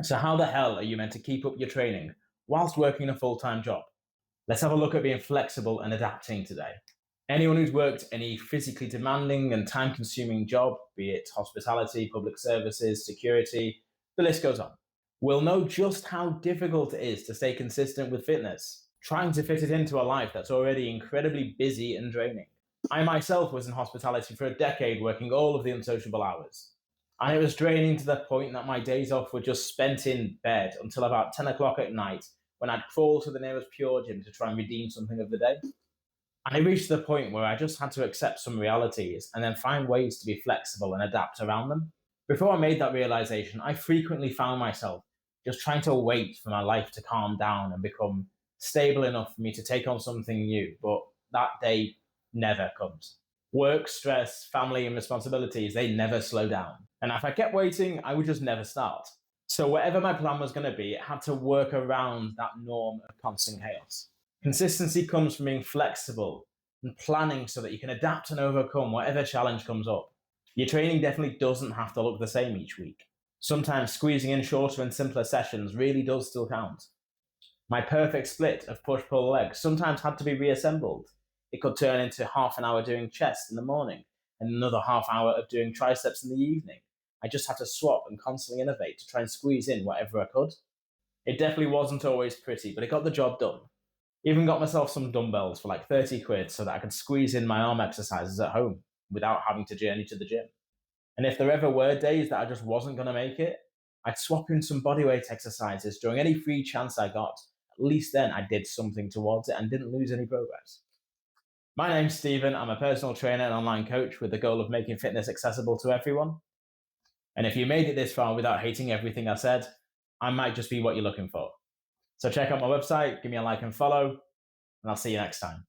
So how the hell are you meant to keep up your training whilst working a full-time job? Let's have a look at being flexible and adapting today. Anyone who's worked any physically demanding and time-consuming job, be it hospitality, public services, security, the list goes on, will know just how difficult it is to stay consistent with fitness, trying to fit it into a life that's already incredibly busy and draining. I myself was in hospitality for a decade, working all of the unsociable hours. And it was draining to the point that my days off were just spent in bed until about 10 o'clock at night, when I'd crawl to the nearest Pure Gym to try and redeem something of the day. And I reached the point where I just had to accept some realities and then find ways to be flexible and adapt around them. Before I made that realization, I frequently found myself just trying to wait for my life to calm down and become stable enough for me to take on something new, but that day never comes. Work, stress, family, and responsibilities, they never slow down. And if I kept waiting, I would just never start. So whatever my plan was going to be, it had to work around that norm of constant chaos. Consistency comes from being flexible and planning so that you can adapt and overcome whatever challenge comes up. Your training definitely doesn't have to look the same each week. Sometimes squeezing in shorter and simpler sessions really does still count. My perfect split of push-pull legs sometimes had to be reassembled. It could turn into half an hour doing chest in the morning and another half hour of doing triceps in the evening. I just had to swap and constantly innovate to try and squeeze in whatever I could. It definitely wasn't always pretty, but it got the job done. Even got myself some dumbbells for like 30 quid so that I could squeeze in my arm exercises at home without having to journey to the gym. And if there ever were days that I just wasn't going to make it, I'd swap in some bodyweight exercises during any free chance I got. At least then I did something towards it and didn't lose any progress. My name's Stephen. I'm a personal trainer and online coach with the goal of making fitness accessible to everyone. And if you made it this far without hating everything I said, I might just be what you're looking for. So check out my website, give me a like and follow, and I'll see you next time.